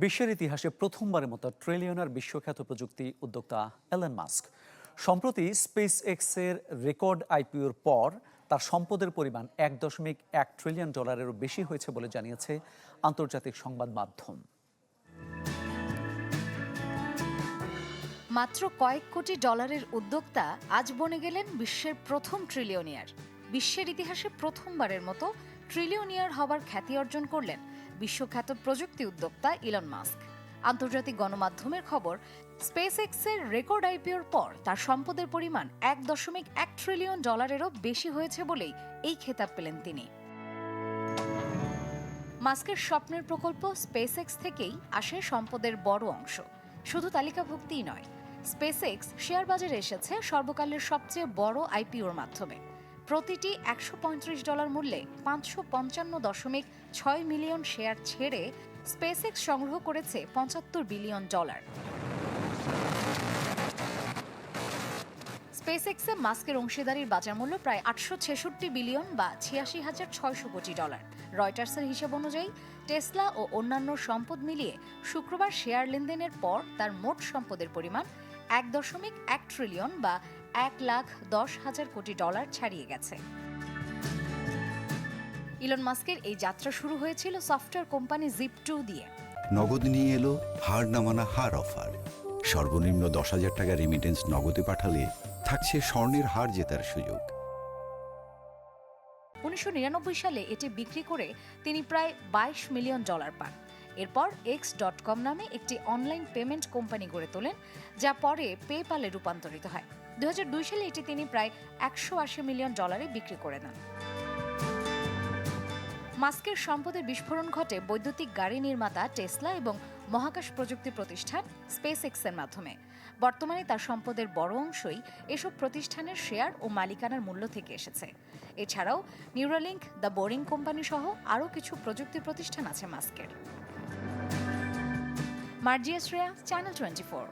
বিশ্বের ইতিহাসে প্রথমবারের মতো ট্রিলিয়নার বিশ্বখ্যাত প্রযুক্তি উদ্যোক্তা এলন মাস্ক সম্প্রতি স্পেস এক্সের রেকর্ড আইপিওর পর তার সম্পদের পরিমাণ $1.1 ট্রিলিয়ন বেশি হয়েছে বলে জানিয়েছে আন্তর্জাতিক সংবাদ মাধ্যম। মাত্র কয়েক কোটি ডলারের উদ্যোক্তা আজ বনে গেলেন বিশ্বের প্রথম ট্রিলিয়নিয়ার। বিশ্বের ইতিহাসে প্রথমবারের মতো ট্রিলিয়নিয়ার হবার খ্যাতি অর্জন করলেন বিশ্বখ্যাত প্রযুক্তি উদ্যোক্তা ইলন মাস্ক। আন্তর্জাতিক গণমাধ্যমের খবর, স্পেস এক্সের রেকর্ড আইপিওর পর তার সম্পদের পরিমাণ $1.1 ট্রিলিয়ন বেশি হয়েছে বলেই এই খেতাব পেলেন তিনি। মাস্কের স্বপ্নের প্রকল্প স্পেস এক্স থেকেই আসে সম্পদের বড় অংশ। শুধু তালিকাভুক্তিই নয়, স্পেস এক্স শেয়ার বাজারে এসেছে সর্বকালের সবচেয়ে বড় আইপিওর মাধ্যমে। প্রতিটি $135 মূল্যে 555.6 মিলিয়ন শেয়ার ছেড়ে স্পেস এক্স সংগ্রহ করেছে $75 বিলিয়ন। স্পেস এক্সে মাস্কের অংশীদারির বাজার মূল্য প্রায় $866 বিলিয়ন বা $86,600 কোটি। রয়টার্সের হিসেব অনুযায়ী টেসলা ও অন্যান্য সম্পদ মিলিয়ে শুক্রবার শেয়ার লেনদেনের পর তার মোট সম্পদের পরিমাণ $1.1 ট্রিলিয়ন বা $1,10,000 কোটি ছাড়িয়ে গেছে। ইলন মাস্কের এই যাত্রা শুরু হয়েছিল সফটওয়্যার কোম্পানি জিপ2 দিয়ে। নগদ নিয়ে এলো হার না মানা হার অফার। সর্বনিম্ন $10,000 রেমিটেন্স নগদে পাঠালে থাকছে স্বর্ণের হার জেতার সুযোগ। 1999 সালে এটি বিক্রি করে তিনি প্রায় $22 মিলিয়ন পান। এরপর X.com নামে একটি অনলাইন পেমেন্ট কোম্পানি গড়ে তোলেন, যা পরে পেপ্যালে রূপান্তরিত হয়। 2002 সালে এটি তিনি প্রায় $180 মিলিয়ন বিক্রি করে দেন। মাস্কের সম্পদের বিস্ফোরণ ঘটে বৈদ্যুতিক গাড়ি নির্মাতা টেসলা এবং মহাকাশ প্রযুক্তি প্রতিষ্ঠান স্পেস এক্সের মাধ্যমে। বর্তমানে তার সম্পদের বড় অংশই এসব প্রতিষ্ঠানের শেয়ার ও মালিকানার মূল্য থেকে এসেছে। এছাড়াও নিউরালিংক, দ্য বোরিং কোম্পানি সহ আরও কিছু প্রযুক্তি প্রতিষ্ঠান আছে মাস্কের। মার্জিয়া শ্রেয়া, চ্যানেল 24।